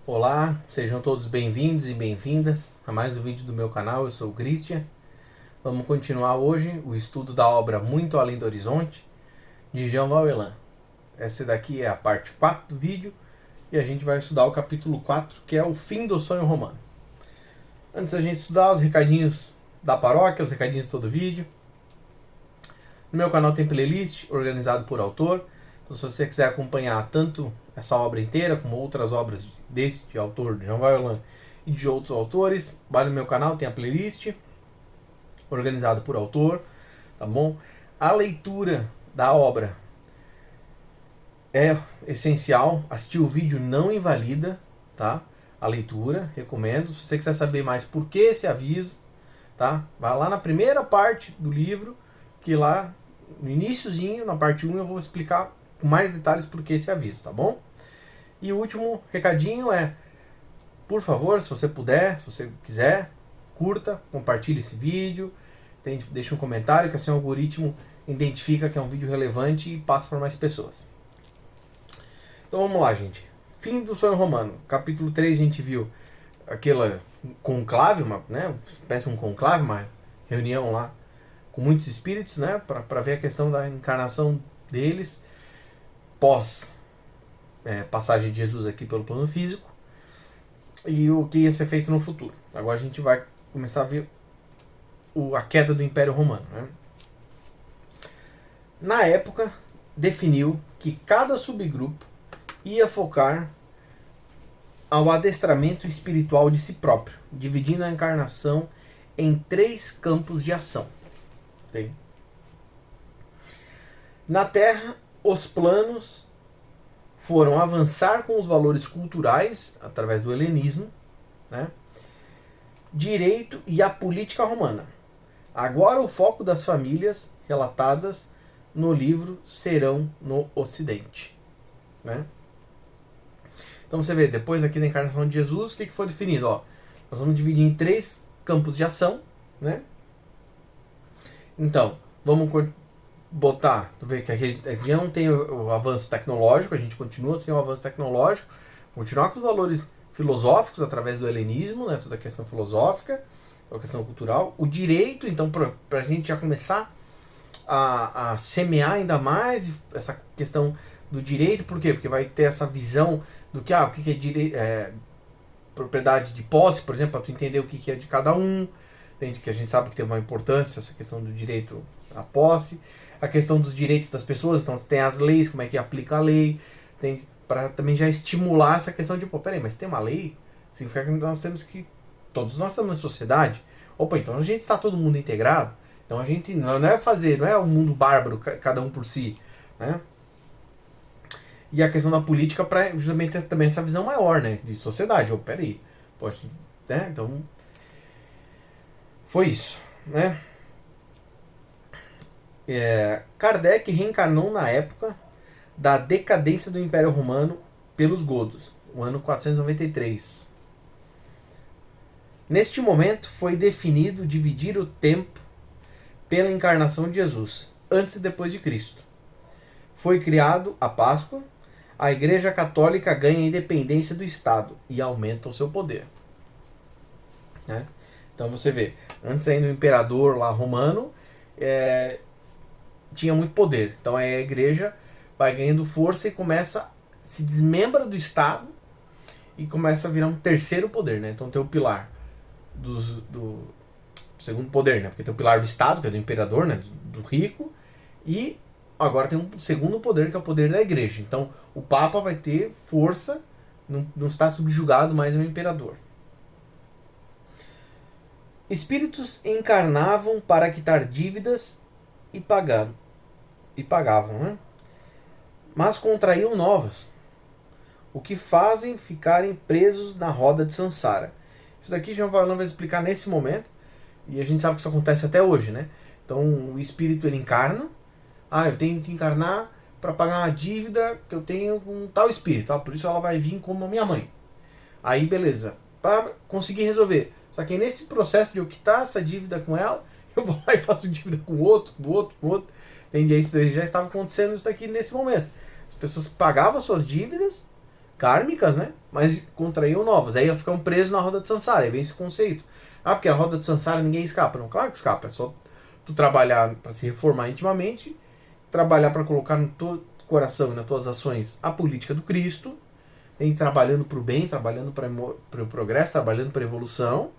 Olá, sejam todos bem-vindos e bem-vindas a mais um vídeo do meu canal. Eu sou o Christian. Vamos continuar hoje o estudo da obra Muito Além do Horizonte, de Jean Vauelan. Essa daqui é a parte 4 do vídeo e a gente vai estudar o capítulo 4, que é o fim do sonho romano. Antes da gente estudar os recadinhos da paróquia, os recadinhos de todo o vídeo. No meu canal tem playlist organizado por autor. Então, se você quiser acompanhar tanto essa obra inteira como outras obras deste autor, de Jean Vauelan, e de outros autores, vai no meu canal, tem a playlist organizado por autor, tá bom? A leitura da obra é essencial. Assistir o vídeo não invalida, tá? A leitura, recomendo. Se você quiser saber mais por que esse aviso, tá? Vai lá na primeira parte do livro, que lá no iniciozinho, na parte 1, eu vou explicar com mais detalhes por que esse aviso, tá bom? E o último recadinho é, por favor, se você puder, se você quiser, curta, compartilhe esse vídeo, deixe um comentário, que assim o algoritmo identifica que é um vídeo relevante e passa para mais pessoas. Então vamos lá, gente. Fim do sonho romano. Capítulo 3 a gente viu aquela conclave, uma espécie de um conclave, uma reunião lá com muitos espíritos, né, para ver a questão da encarnação deles pós passagem de Jesus aqui pelo plano físico e o que ia ser feito no futuro. Agora a gente vai começar a ver a queda do Império Romano, né? Na época, definiu que cada subgrupo ia focar ao adestramento espiritual de si próprio, dividindo a encarnação em 3 campos de ação. Okay? Na Terra, os planos foram avançar com os valores culturais, através do helenismo, né? Direito e a política romana. Agora o foco das famílias relatadas no livro serão no Ocidente, né? Então você vê, depois aqui da encarnação de Jesus, o que foi definido? Ó, nós vamos dividir em 3 campos de ação, né? Então, vamos botar, tu vê que a gente já não tem o avanço tecnológico, a gente continua sem o avanço tecnológico, continuar com os valores filosóficos através do helenismo, né, toda a questão filosófica, toda a questão cultural, o direito, então para a gente já começar a semear ainda mais essa questão do direito. Por quê? Porque vai ter essa visão do que o que é direito, propriedade de posse, por exemplo, para tu entender o que é de cada um, entende? Que a gente sabe que tem uma importância essa questão do direito à posse, a questão dos direitos das pessoas, então tem as leis, como é que aplica a lei, para também já estimular essa questão de, peraí, mas tem uma lei, significa que nós temos que, todos nós estamos na sociedade, então a gente está todo mundo integrado, então a gente não é um mundo bárbaro, cada um por si, né? E a questão da política para justamente ter também essa visão maior, né, de sociedade, peraí, poxa, né, então foi isso, né? Kardec reencarnou na época da decadência do Império Romano pelos godos, o ano 493. Neste momento foi definido dividir o tempo pela encarnação de Jesus, antes e depois de Cristo. Foi criado a Páscoa, a Igreja Católica ganha a independência do Estado e aumenta o seu poder. Né? Então você vê, antes ainda o imperador lá romano tinha muito poder. Então a igreja vai ganhando força e se desmembra do Estado e começa a virar um terceiro poder, né? Então tem o pilar do segundo poder, né? Porque tem o pilar do Estado, que é do imperador, né? Do rico, e agora tem um segundo poder, que é o poder da igreja. Então o Papa vai ter força, não está subjugado mais ao imperador. Espíritos encarnavam para quitar dívidas e pagavam, né? Mas contraíam novas, o que fazem ficarem presos na roda de Sansara. Isso daqui Jean Vauelan vai explicar nesse momento, e a gente sabe que isso acontece até hoje, né? Então o espírito ele encarna, eu tenho que encarnar para pagar uma dívida que eu tenho com tal espírito, por isso ela vai vir como a minha mãe. Aí beleza, para conseguir resolver. Só que nesse processo de eu quitar essa dívida com ela, eu vou lá e faço dívida com o outro, Entende? Isso já estava acontecendo isso daqui nesse momento. As pessoas pagavam suas dívidas, kármicas, né? Mas contraíam novas. Aí iam ficar presos na roda de Sansara. Aí vem esse conceito. Ah, porque a roda de Sansara ninguém escapa. Não, claro que escapa. É só tu trabalhar para se reformar intimamente, trabalhar para colocar no teu coração e nas tuas ações a política do Cristo, e trabalhando para o bem, trabalhando para o progresso, trabalhando para a evolução.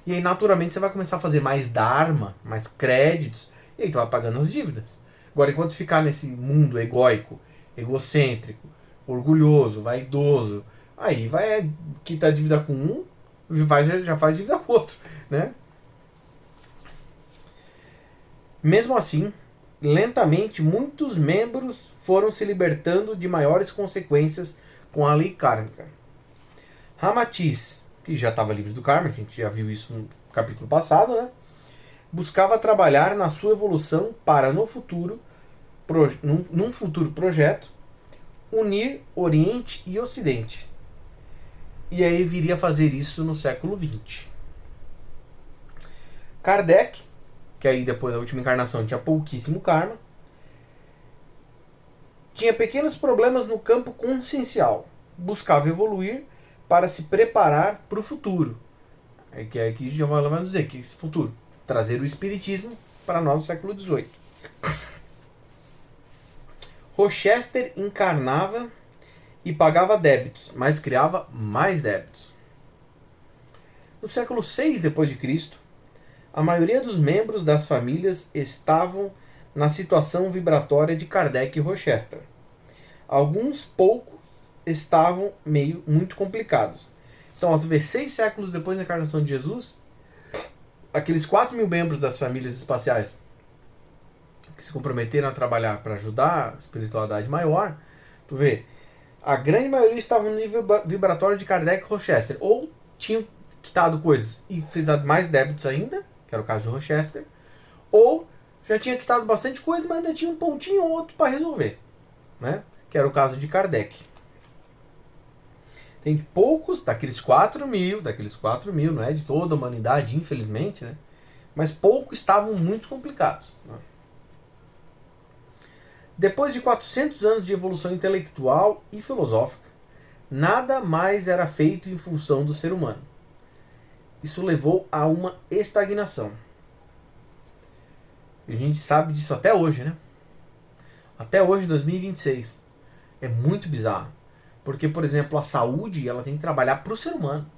E aí, naturalmente, você vai começar a fazer mais dharma, mais créditos, e aí tu vai pagando as dívidas. Agora, enquanto ficar nesse mundo egóico, egocêntrico, orgulhoso, vaidoso, aí vai quitar dívida com um, já faz dívida com outro, né? Mesmo assim, lentamente, muitos membros foram se libertando de maiores consequências com a lei kármica. Ramatiz, que já estava livre do karma, a gente já viu isso no capítulo passado, né? Buscava trabalhar na sua evolução para, no futuro, num futuro projeto, unir Oriente e Ocidente. E aí viria a fazer isso no século XX. Kardec, que aí depois da última encarnação tinha pouquíssimo karma, tinha pequenos problemas no campo consciencial. Buscava evoluir para se preparar para o futuro. É que aqui já vai dizer que esse futuro, trazer o espiritismo para nós no século XVIII. Rochester encarnava e pagava débitos, mas criava mais débitos. No século VI d.C., a maioria dos membros das famílias estavam na situação vibratória de Kardec e Rochester. Alguns poucos estavam muito complicados. Então, ó, tu vê 6 séculos depois da encarnação de Jesus, aqueles 4.000 membros das famílias espaciais que se comprometeram a trabalhar para ajudar a espiritualidade maior, tu vê, a grande maioria estava no nível vibratório de Kardec e Rochester, ou tinham quitado coisas e fez mais débitos ainda, que era o caso de Rochester, ou já tinha quitado bastante coisa, mas ainda tinha um pontinho ou outro para resolver, né? Que era o caso de Kardec. Tem poucos, daqueles 4.000, não é de toda a humanidade, infelizmente, né? Mas poucos estavam muito complicados. Né? Depois de 400 anos de evolução intelectual e filosófica, nada mais era feito em função do ser humano. Isso levou a uma estagnação. E a gente sabe disso até hoje, né? Até hoje, 2026. É muito bizarro. Porque, por exemplo, a saúde ela tem que trabalhar para o ser humano.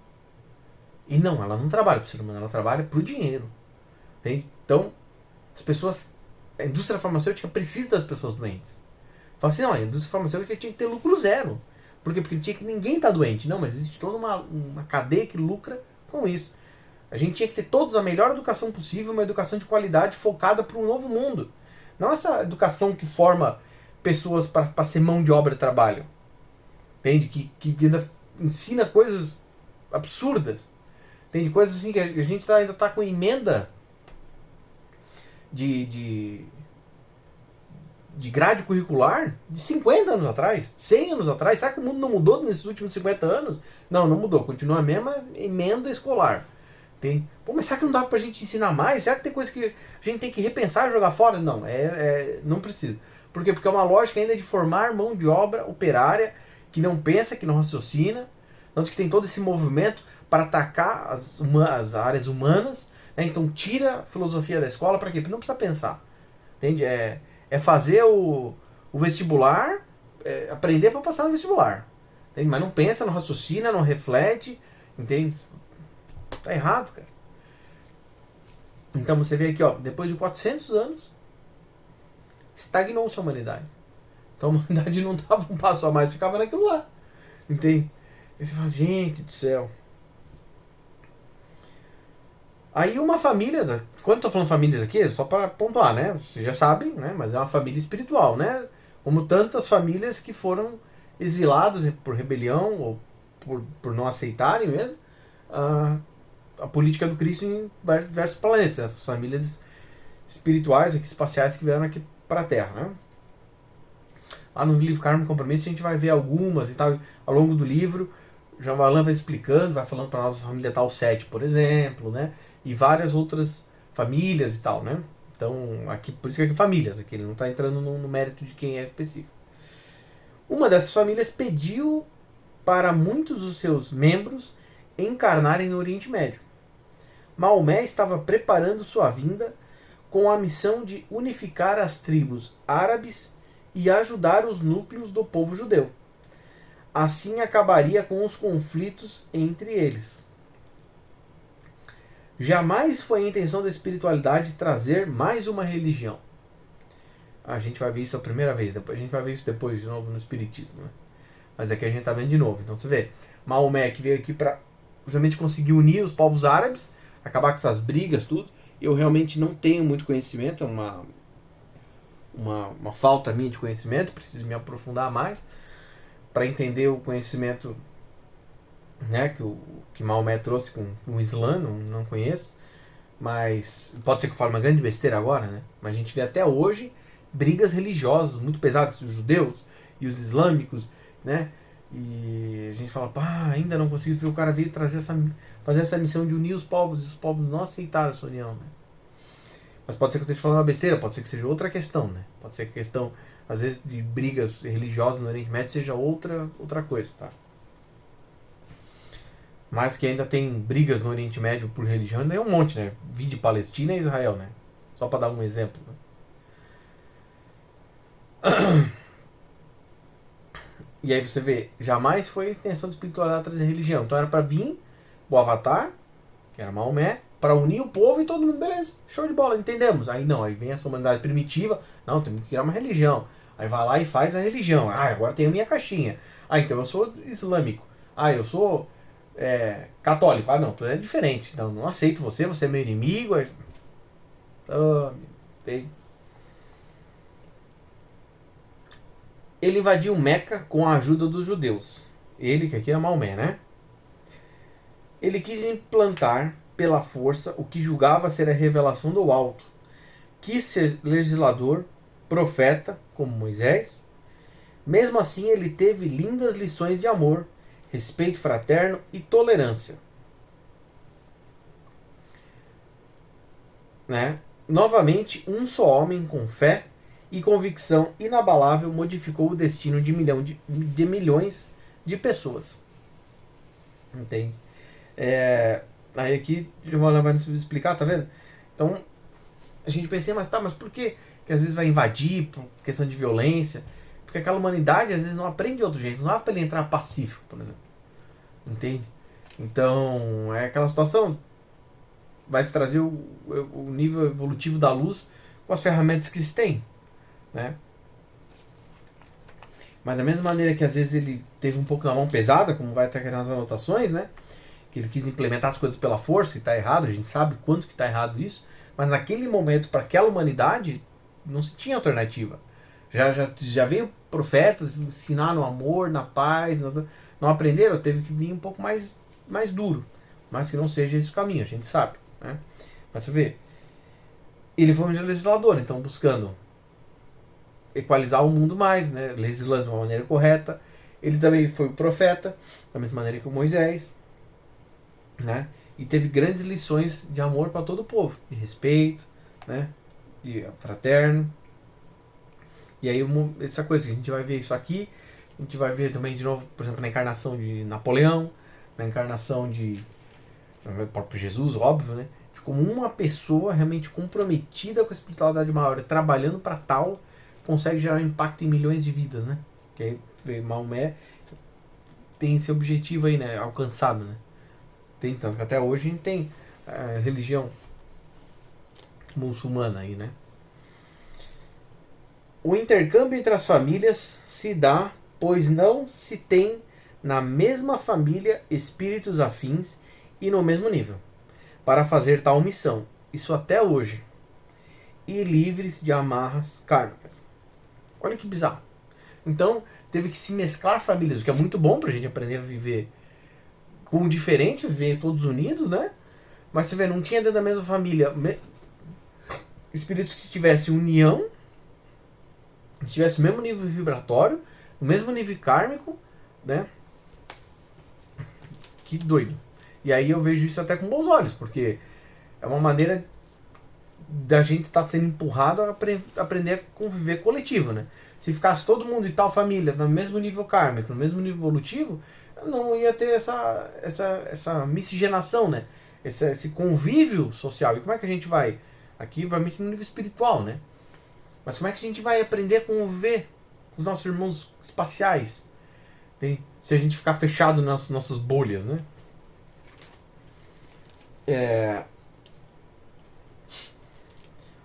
E não, ela não trabalha para o ser humano, ela trabalha para o dinheiro. Entende? Então, as pessoas. A indústria farmacêutica precisa das pessoas doentes. Fala assim, não, a indústria farmacêutica tinha que ter lucro zero. Por quê? Porque tinha que ninguém tá doente. Não, mas existe toda uma cadeia que lucra com isso. A gente tinha que ter todos a melhor educação possível, uma educação de qualidade focada para um novo mundo. Não essa educação que forma pessoas para ser mão de obra de trabalho. Entende? Que ainda ensina coisas absurdas. Entende? Coisas assim que a gente ainda está com emenda de grade curricular de 50 anos atrás, 100 anos atrás. Será que o mundo não mudou nesses últimos 50 anos? Não, não mudou. Continua a mesma emenda escolar. Tem. Pô, mas será que não dá pra gente ensinar mais? Será que tem coisa que a gente tem que repensar e jogar fora? Não, não precisa. Por quê? Porque é uma lógica ainda de formar mão de obra operária que não pensa, que não raciocina. Tanto que tem todo esse movimento para atacar as áreas humanas. Né? Então tira a filosofia da escola para quê? Porque não precisa pensar. Entende? É fazer o vestibular, aprender para passar no vestibular. Entende? Mas não pensa, não raciocina, não reflete. Entende? Tá errado, cara. Então você vê aqui, ó, depois de 400 anos, estagnou-se a humanidade. Então a humanidade não dava um passo a mais, ficava naquilo lá. Entende? E você fala, gente do céu. Aí uma família, quando eu tô falando famílias aqui, só para pontuar, né? Você já sabe, né? Mas é uma família espiritual, né? Como tantas famílias que foram exiladas por rebelião ou por não aceitarem mesmo a política do Cristo em diversos planetas, essas famílias espirituais, aqui, espaciais que vieram aqui para a Terra, né? Lá no livro Karma e Compromisso a gente vai ver algumas e tal, ao longo do livro, o Jean Valjean vai explicando, vai falando para nós a família tal 7, por exemplo, né? E várias outras famílias e tal, né? Então, aqui, por isso que aqui famílias, aqui ele não está entrando no mérito de quem é específico. Uma dessas famílias pediu para muitos dos seus membros encarnarem no Oriente Médio. Maomé estava preparando sua vinda com a missão de unificar as tribos árabes e ajudar os núcleos do povo judeu. Assim acabaria com os conflitos entre eles. Jamais foi a intenção da espiritualidade trazer mais uma religião. A gente vai ver isso a primeira vez, depois a gente vai ver isso depois de novo no Espiritismo, né? Mas aqui a gente tá vendo de novo. Então você vê, Maomé que veio aqui para justamente conseguir unir os povos árabes, acabar com essas brigas, tudo. Eu realmente não tenho muito conhecimento, é uma falta minha de conhecimento, preciso me aprofundar mais para entender o conhecimento, né, que Maomé trouxe com o Islã, não conheço, mas pode ser que eu fale uma grande besteira agora, né? Mas a gente vê até hoje brigas religiosas muito pesadas dos judeus e os islâmicos, né? E a gente fala, pá, ainda não conseguiu ver, o cara veio fazer essa missão de unir os povos, e os povos não aceitaram essa união, né? Mas pode ser que eu esteja falando uma besteira, pode ser que seja outra questão, né? Pode ser que a questão, às vezes, de brigas religiosas no Oriente Médio seja outra coisa, tá? Mas que ainda tem brigas no Oriente Médio por religião, ainda é um monte, né? Vide Palestina e Israel, né? Só para dar um exemplo, né? E aí você vê, jamais foi a intenção da espiritualidade trazer religião. Então era para vir o Avatar, que era Maomé, para unir o povo e todo mundo, beleza, show de bola, entendemos. Aí não, aí vem essa humanidade primitiva, não, temos que criar uma religião. Aí vai lá e faz a religião. Ah, agora tenho minha caixinha. Ah, então eu sou islâmico. Ah, eu sou católico. Ah, não, tu é diferente. Então não aceito você, você é meu inimigo. Aí... Ele invadiu Meca com a ajuda dos judeus. Ele, que aqui é Maomé, né? Ele quis implantar pela força o que julgava ser a revelação do alto. Quis ser legislador, profeta, como Moisés. Mesmo assim, ele teve lindas lições de amor, respeito fraterno e tolerância. Né? Novamente, um só homem com fé e convicção inabalável modificou o destino de milhões de pessoas. Entende? Aí aqui vai nos explicar, tá vendo? Então a gente pensa, mas por que às vezes vai invadir por questão de violência? Porque aquela humanidade às vezes não aprende de outro jeito, não dá pra ele entrar pacífico, por exemplo. Entende? Então é aquela situação, vai se trazer o nível evolutivo da luz com as ferramentas que se tem, né? Mas da mesma maneira que às vezes ele teve um pouco na mão pesada, como vai até aqui nas anotações, né? Que ele quis implementar as coisas pela força e está errado, a gente sabe quanto que está errado isso, mas naquele momento, para aquela humanidade, não se tinha alternativa. Já veio profetas, ensinar no amor, na paz, não aprenderam, teve que vir um pouco mais duro, mas que não seja esse o caminho, a gente sabe, né? Mas você vê, ele foi um legislador, então buscando equalizar o mundo mais, né? Legislando de uma maneira correta. Ele também foi o profeta, da mesma maneira que o Moisés, né? E teve grandes lições de amor para todo o povo, de respeito, né? De fraterno. E aí essa coisa, a gente vai ver isso aqui, a gente vai ver também de novo, por exemplo, na encarnação de Napoleão, na encarnação de próprio Jesus, óbvio, né? De como uma pessoa realmente comprometida com a espiritualidade maior, trabalhando para tal, consegue gerar um impacto em milhões de vidas, né? Que aí Maomé tem esse objetivo aí, né? Alcançado, né? Então, até hoje a gente tem a religião muçulmana aí, né? O intercâmbio entre as famílias se dá, pois não se tem na mesma família espíritos afins e no mesmo nível, para fazer tal missão, isso até hoje, e livres de amarras kármicas. Olha que bizarro. Então, teve que se mesclar famílias, o que é muito bom pra gente aprender a viver com o diferente, viver todos unidos, né? Mas você vê, não tinha dentro da mesma família espíritos que tivessem união, que tivessem o mesmo nível vibratório, o mesmo nível kármico, né? Que doido. E aí eu vejo isso até com bons olhos, porque é uma maneira da gente estar sendo empurrado a aprender a conviver coletivo, né? Se ficasse todo mundo e tal família no mesmo nível kármico, no mesmo nível evolutivo, não ia ter essa miscigenação, né? Esse convívio social. E como é que a gente vai? Aqui, obviamente, no nível espiritual, né? Mas como é que a gente vai aprender a conviver com os nossos irmãos espaciais? Se a gente ficar fechado nas nossas bolhas, né?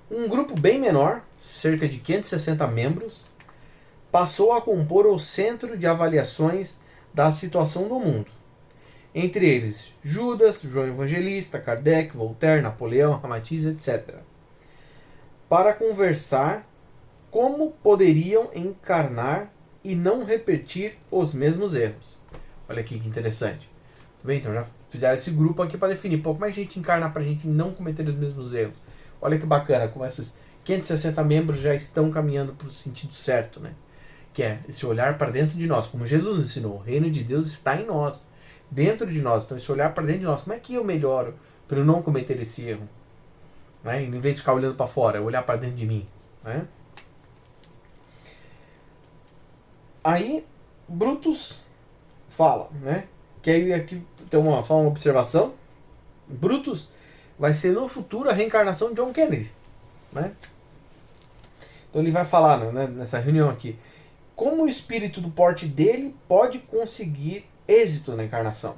Um grupo bem menor, cerca de 560 membros, passou a compor o centro de avaliações da situação do mundo. Entre eles, Judas, João Evangelista, Kardec, Voltaire, Napoleão, Ramatiz, etc. Para conversar como poderiam encarnar e não repetir os mesmos erros. Olha aqui que interessante. Bem, então já fizeram esse grupo aqui para definir como é que a gente encarna para a gente não cometer os mesmos erros. Olha que bacana, como esses 560 membros já estão caminhando para o sentido certo, né? Que é esse olhar para dentro de nós, como Jesus nos ensinou. O reino de Deus está em nós, dentro de nós. Então, esse olhar para dentro de nós, como é que eu melhoro para eu não cometer esse erro? Né? Em vez de ficar olhando para fora, olhar para dentro de mim. Né? Aí, Brutus fala, né? Que aí aqui tem uma observação. Brutus vai ser no futuro a reencarnação de John Kennedy. Né? Então ele vai falar, né, nessa reunião aqui, como o espírito do porte dele pode conseguir êxito na encarnação.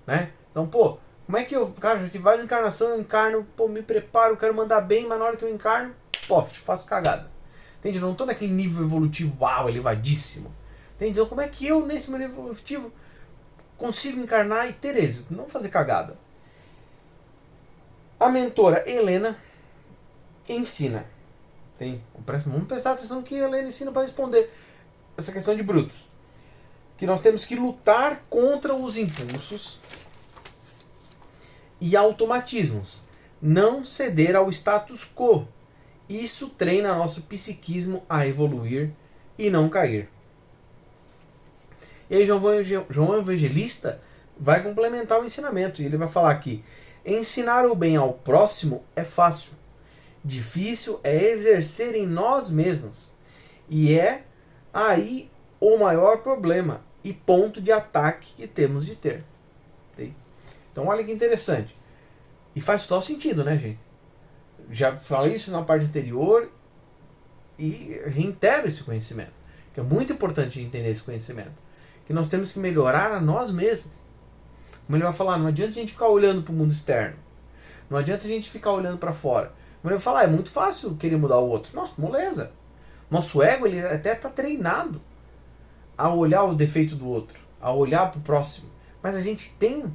Né? Então, pô, como é que eu, cara, já tive várias encarnações, eu encarno, pô, me preparo, quero mandar bem, mas na hora que eu encarno, pof, faço cagada. Entende? Eu não tô naquele nível evolutivo, uau, elevadíssimo. Entende? Então, como é que eu, nesse meu nível evolutivo, consigo encarnar e ter êxito, não fazer cagada? A mentora Helena ensina. Vamos prestar atenção que a Helena ensina para responder essa questão de Brutus. Que nós temos que lutar contra os impulsos e automatismos. Não ceder ao status quo. Isso treina nosso psiquismo a evoluir e não cair. E aí João Evangelista vai complementar o ensinamento. E ele vai falar que ensinar o bem ao próximo é fácil. Difícil é exercer em nós mesmos. E é aí o maior problema e ponto de ataque que temos de ter. Então olha que interessante. E faz total sentido, né, gente? Já falei isso na parte anterior e reitero esse conhecimento. Que é muito importante entender esse conhecimento. Que nós temos que melhorar a nós mesmos. Como ele vai falar, não adianta a gente ficar olhando para o mundo externo. Não adianta a gente ficar olhando para fora. Como ele vai falar, é muito fácil querer mudar o outro. Nossa, moleza. Nosso ego ele até está treinado a olhar o defeito do outro, a olhar para o próximo. Mas a gente tem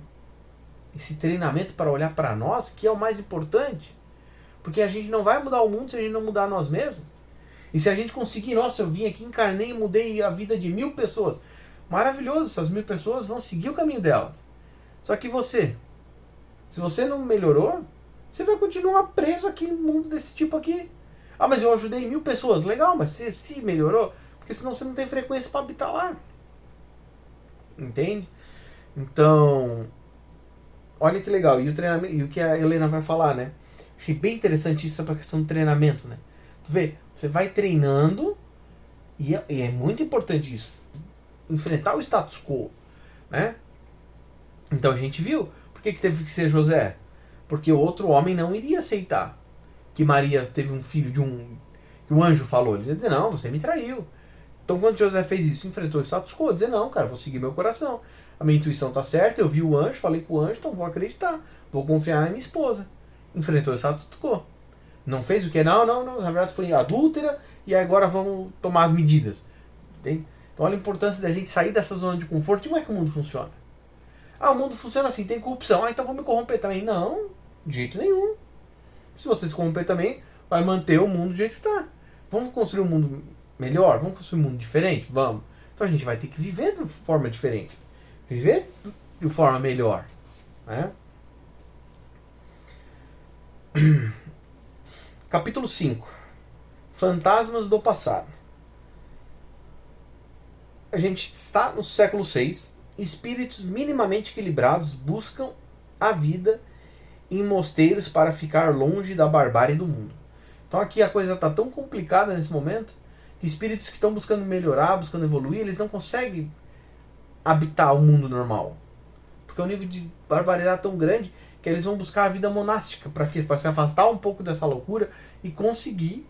esse treinamento para olhar para nós, que é o mais importante. Porque a gente não vai mudar o mundo se a gente não mudar nós mesmos. E se a gente conseguir, nossa, eu vim aqui, encarnei e mudei a vida de 1000 pessoas. Maravilhoso, essas 1000 pessoas vão seguir o caminho delas. Só que se você não melhorou, você vai continuar preso aqui no mundo desse tipo aqui. Ah, mas eu ajudei 1000 pessoas. Legal, mas você se melhorou? Porque senão você não tem frequência para habitar lá. Entende? Então, olha que legal. E o treinamento, e o que a Helena vai falar, né? Achei bem interessante isso para a questão do treinamento, né? Tu vê, você vai treinando e é muito importante isso. Enfrentar o status quo, né? Então a gente viu. Por que teve que ser José? Porque o outro homem não iria aceitar que Maria teve um filho que o anjo falou. Ele ia dizer, não, você me traiu. Então quando José fez isso, enfrentou o status quo, dizer, não, cara, vou seguir meu coração. A minha intuição tá certa, eu vi o anjo, falei com o anjo, então vou acreditar. Vou confiar na minha esposa. Enfrentou o status quo. Não fez o que? Não, na verdade foi adúltera e agora vamos tomar as medidas. Entende? Então olha a importância da gente sair dessa zona de conforto. E como é que o mundo funciona? Ah, o mundo funciona assim, tem corrupção. Ah, então vou me corromper também. Não, de jeito nenhum. Se você se corromper também, vai manter o mundo do jeito que tá. Vamos construir um mundo melhor? Vamos construir um mundo diferente? Vamos. Então a gente vai ter que viver de forma diferente. Viver de forma melhor. Né? Capítulo 5. Fantasmas do passado. A gente está no século VI. Espíritos minimamente equilibrados buscam a vida em mosteiros para ficar longe da barbárie do mundo. Então aqui a coisa está tão complicada nesse momento que espíritos que estão buscando melhorar, buscando evoluir, eles não conseguem habitar o mundo normal. Porque o nível de barbaridade é tão grande que eles vão buscar a vida monástica para se afastar um pouco dessa loucura e conseguir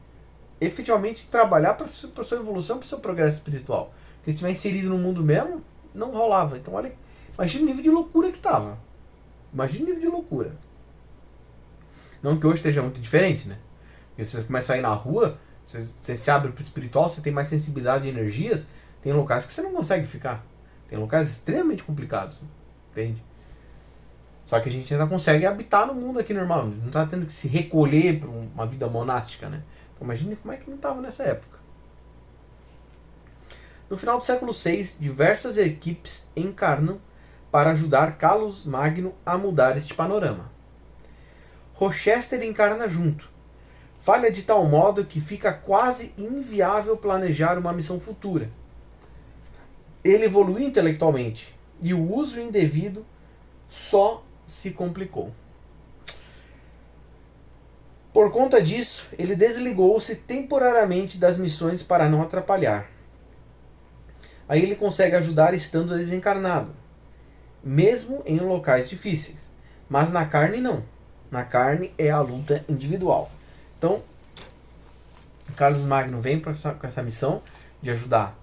efetivamente trabalhar para a sua evolução, para o seu progresso espiritual. Porque se estiver inserido no mundo mesmo, não rolava. Então olha, imagina o nível de loucura que estava. Imagina o nível de loucura. Não que hoje esteja muito diferente, né? Porque você começa a ir na rua, você se abre para o espiritual, você tem mais sensibilidade de energias, tem locais que você não consegue ficar. Tem locais extremamente complicados. Entende? Só que a gente ainda consegue habitar no mundo aqui normal. Não está tendo que se recolher para uma vida monástica, né? Então imagine como é que não estava nessa época. No final do século VI, diversas equipes encarnam para ajudar Carlos Magno a mudar este panorama. Rochester encarna junto. Falha de tal modo que fica quase inviável planejar uma missão futura. Ele evoluiu intelectualmente e o uso indevido só se complicou. Por conta disso, ele desligou-se temporariamente das missões para não atrapalhar. Aí ele consegue ajudar estando desencarnado, mesmo em locais difíceis. Mas na carne não. Na carne é a luta individual. Então, Carlos Magno vem com essa missão de ajudar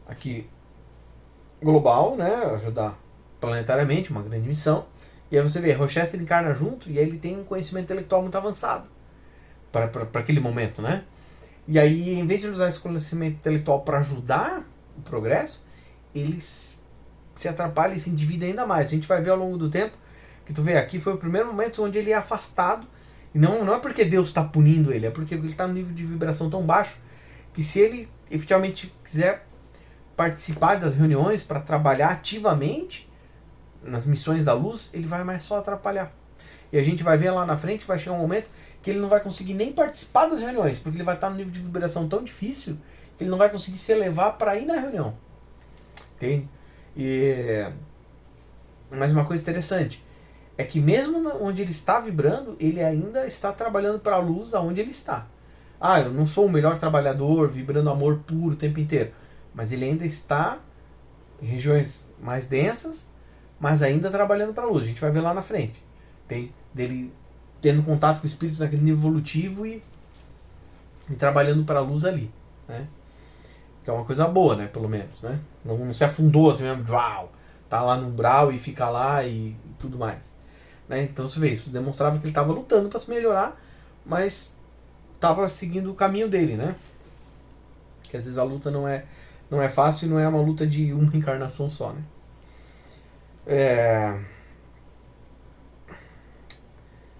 aqui global, né? Ajudar planetariamente, uma grande missão. E aí você vê, Rochester encarna junto e ele tem um conhecimento intelectual muito avançado para aquele momento, né? E aí, em vez de usar esse conhecimento intelectual para ajudar o progresso, ele se atrapalha e se endivida ainda mais. A gente vai ver ao longo do tempo que tu vê aqui foi o primeiro momento onde ele é afastado. E não é porque Deus está punindo ele, é porque ele está no nível de vibração tão baixo que se ele efetivamente quiser participar das reuniões para trabalhar ativamente nas missões da luz, ele vai mais só atrapalhar. E a gente vai ver lá na frente, vai chegar um momento que ele não vai conseguir nem participar das reuniões, porque ele vai estar no nível de vibração tão difícil que ele não vai conseguir se elevar para ir na reunião. Entende? Mas uma coisa interessante é que mesmo onde ele está vibrando, ele ainda está trabalhando para a luz aonde ele está. Ah, eu não sou o melhor trabalhador, vibrando amor puro o tempo inteiro. Mas ele ainda está em regiões mais densas, mas ainda trabalhando para a luz. A gente vai ver lá na frente. Tem dele tendo contato com espíritos naquele nível evolutivo e trabalhando para a luz ali, né? Que é uma coisa boa, né? Pelo menos, né? Não se afundou assim mesmo, uau, tá lá no umbral e fica lá e tudo mais, né? Então você vê, isso demonstrava que ele estava lutando para se melhorar, mas estava seguindo o caminho dele, né? Que às vezes a luta não é fácil e não é uma luta de uma encarnação só, né?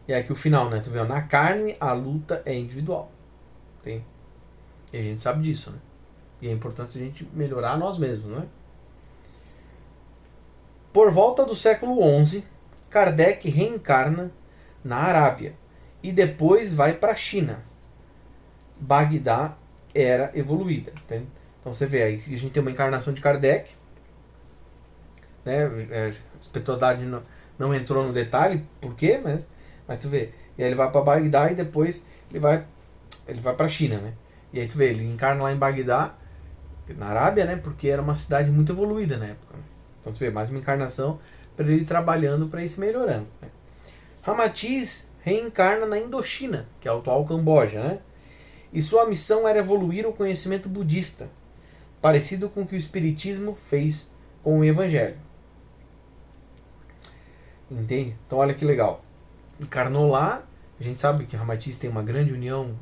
E aqui o final, né? Tu vê, na carne a luta é individual. Tem? E a gente sabe disso, né? E é importante a gente melhorar nós mesmos, né? Por volta do século XI, Kardec reencarna na Arábia e depois vai para a China. Bagdá era evoluída. Entende? Então você vê aí que a gente tem uma encarnação de Kardec, né? A espiritualidade não entrou no detalhe, por quê? Mas tu vê, e aí ele vai para Bagdá e depois ele vai para a China, né? E aí tu vê, ele encarna lá em Bagdá, na Arábia, né? Porque era uma cidade muito evoluída na época, né? Então tu vê, mais uma encarnação para ele trabalhando para ir se melhorando, né? Ramatiz reencarna na Indochina, que é o atual Camboja, né? E sua missão era evoluir o conhecimento budista, parecido com o que o Espiritismo fez com o Evangelho. Entende? Então olha que legal. Encarnou lá, a gente sabe que Ramatiz tem uma grande união,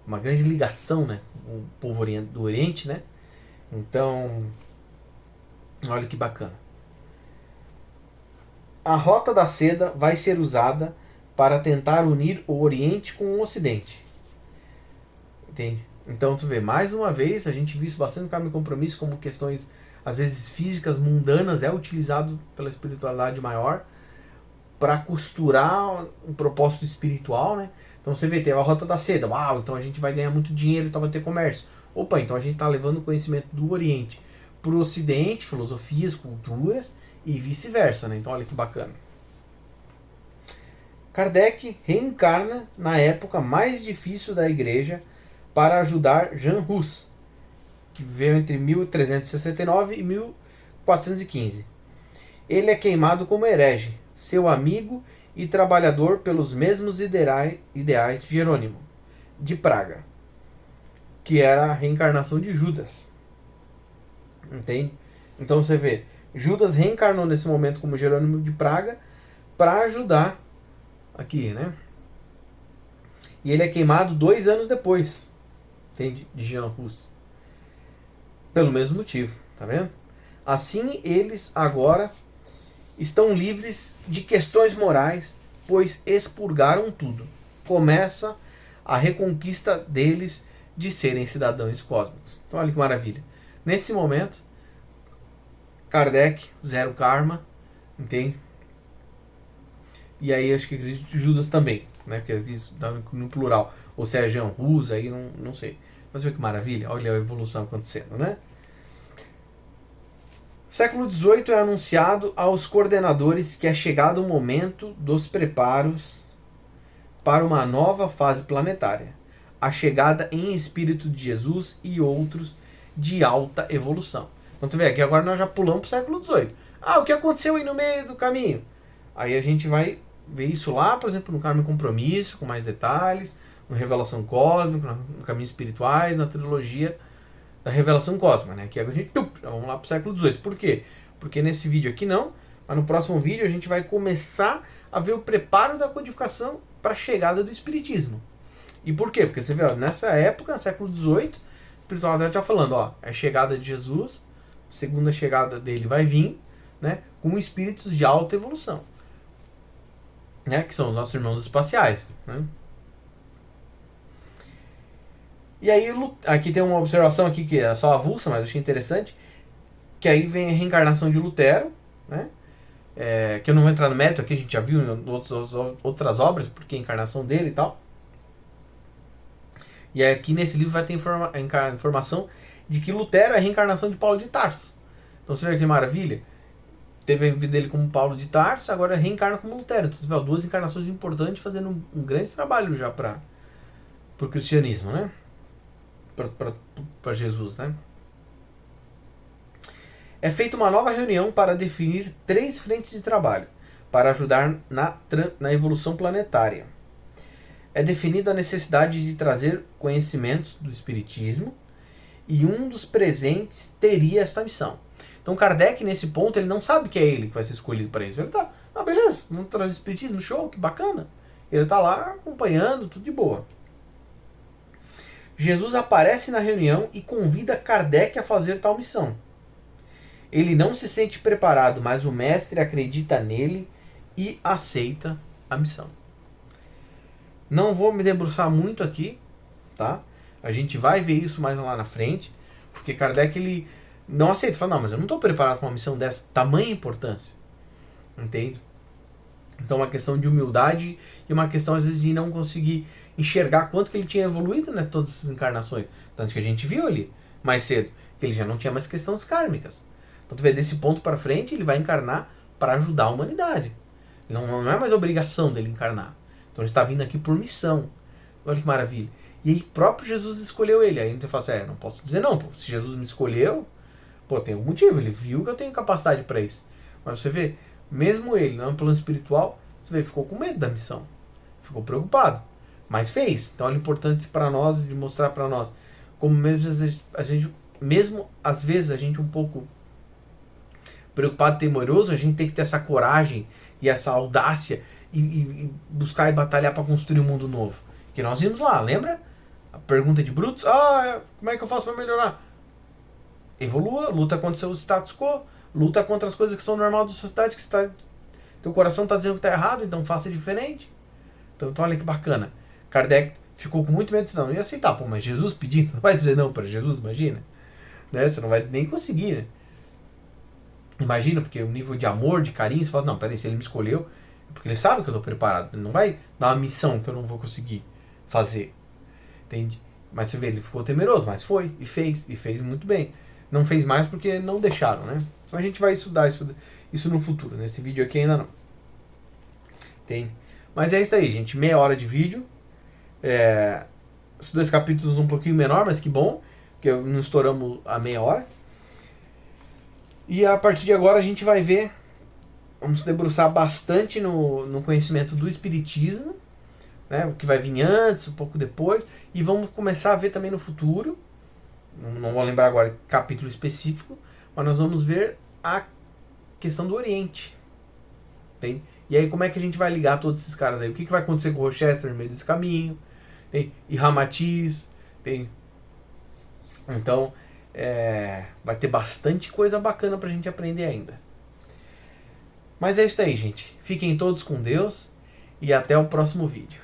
uma grande ligação, né, com o povo do Oriente, né? Então, olha que bacana. A Rota da Seda vai ser usada para tentar unir o Oriente com o Ocidente. Entende? Então, tu vê, mais uma vez, a gente viu isso bastante no Caminho e Compromisso, como questões, às vezes, físicas, mundanas, é utilizado pela espiritualidade maior para costurar um propósito espiritual, né? Então você vê, tem a Rota da Seda, uau, então a gente vai ganhar muito dinheiro, então vai ter comércio. Opa, então a gente está levando o conhecimento do Oriente para o Ocidente, filosofias, culturas e vice-versa, né? Então olha que bacana. Kardec reencarna na época mais difícil da Igreja para ajudar Jean Hus, que viveu entre 1369 e 1415. Ele é queimado como herege, seu amigo e trabalhador pelos mesmos ideais Jerônimo, de Praga, que era a reencarnação de Judas. Entende? Então você vê, Judas reencarnou nesse momento como Jerônimo de Praga para ajudar aqui, né? E ele é queimado 2 anos depois, entende? De Jean Hus. Pelo mesmo motivo, tá vendo? Assim, eles agora estão livres de questões morais, pois expurgaram tudo. Começa a reconquista deles de serem cidadãos cósmicos. Então, olha que maravilha. Nesse momento, Kardec, zero karma, entende? E aí, acho que Judas também, né? Porque isso dá no plural. Ou seja, Jean Hus, aí não sei. Mas olha que maravilha, olha a evolução acontecendo, né? O século XVIII é anunciado aos coordenadores que é chegado o momento dos preparos para uma nova fase planetária, a chegada em espírito de Jesus e outros de alta evolução. Então tu vê aqui, agora nós já pulamos para o século XVIII. O que aconteceu aí no meio do caminho? Aí a gente vai ver isso lá, por exemplo, no Carmo e Compromisso, com mais detalhes, no Revelação Cósmica, no Caminhos Espirituais, na trilogia da Revelação Cósmica, né? Que agora a gente já vamos lá para o século XVIII. Por quê? Porque nesse vídeo aqui não, mas no próximo vídeo a gente vai começar a ver o preparo da codificação para a chegada do Espiritismo. E por quê? Porque você vê, ó, nessa época, século XVIII, a espiritualidade já falando, ó, é a chegada de Jesus, a segunda chegada dele vai vir, né? Com espíritos de alta evolução, né? Que são os nossos irmãos espaciais, né? E aí, aqui tem uma observação aqui que é só avulsa, mas eu achei interessante, que aí vem a reencarnação de Lutero, né? Que eu não vou entrar no mérito aqui, a gente já viu em outras obras, porque a encarnação dele e tal. E aqui nesse livro vai ter a informação de que Lutero é a reencarnação de Paulo de Tarso. Então você vê que maravilha? Teve a vida dele como Paulo de Tarso, agora reencarna como Lutero. Então você vê, ó, 2 encarnações importantes fazendo um grande trabalho já para o cristianismo, né? Para Jesus, né? É feita uma nova reunião para definir 3 frentes de trabalho para ajudar na evolução planetária. É definida a necessidade de trazer conhecimentos do Espiritismo e um dos presentes teria esta missão. Então Kardec, nesse ponto, ele não sabe que é ele que vai ser escolhido para isso. Ele tá, beleza, vamos trazer Espiritismo, show, que bacana. Ele tá lá acompanhando, tudo de boa. Jesus aparece na reunião e convida Kardec a fazer tal missão. Ele não se sente preparado, mas o mestre acredita nele e aceita a missão. Não vou me debruçar muito aqui, tá? A gente vai ver isso mais lá na frente, porque Kardec ele não aceita, fala, não, mas eu não estou preparado para uma missão dessa tamanha importância, entende? Então é uma questão de humildade e uma questão às vezes de não conseguir enxergar quanto que ele tinha evoluído, né, todas essas encarnações, tanto que a gente viu ali mais cedo que ele já não tinha mais questões kármicas. Então tu vê, desse ponto para frente ele vai encarnar para ajudar a humanidade. Não é mais obrigação dele encarnar. Então ele está vindo aqui por missão. Olha que maravilha. E aí próprio Jesus escolheu ele. Aí a gente fala assim, não posso dizer não, pô. Se Jesus me escolheu, tem algum motivo. Ele viu que eu tenho capacidade para isso. Mas você vê, mesmo ele, no plano espiritual, você vê, ficou com medo da missão. Ficou preocupado. Mas fez. Então é importante para nós, de mostrar para nós, como mesmo às vezes a gente um pouco preocupado e temeroso, a gente tem que ter essa coragem e essa audácia e buscar e batalhar para construir um mundo novo. Que nós vimos lá, lembra? A pergunta de Brutus, como é que eu faço para melhorar? Evolua, luta contra o seu status quo, luta contra as coisas que são normais da sociedade, que teu coração está dizendo que está errado, então faça diferente. Então olha que bacana. Kardec ficou com muito medo disso, não ia aceitar, mas Jesus pedindo, não vai dizer não para Jesus, imagina? Né? Você não vai nem conseguir, né? Imagina, porque o nível de amor, de carinho, você fala, não, peraí, se ele me escolheu, porque ele sabe que eu estou preparado, ele não vai dar uma missão que eu não vou conseguir fazer, entende? Mas você vê, ele ficou temeroso, mas foi, e fez muito bem. Não fez mais porque não deixaram, né? Então a gente vai estudar isso no futuro, nesse vídeo aqui ainda não. Entende? Mas é isso aí, gente. Meia hora de vídeo. Esses 2 capítulos um pouquinho menor, mas que bom, porque não estouramos a meia hora. E a partir de agora a gente vai ver, vamos se debruçar bastante no conhecimento do Espiritismo, né, o que vai vir antes, um pouco depois, e vamos começar a ver também no futuro, não vou lembrar agora capítulo específico, mas nós vamos ver a questão do Oriente. Tem? E aí como é que a gente vai ligar todos esses caras aí? O que vai acontecer com o Rochester no meio desse caminho? Tem? E Ramatiz, tem? Então, vai ter bastante coisa bacana pra gente aprender ainda. Mas é isso aí, gente. Fiquem todos com Deus e até o próximo vídeo.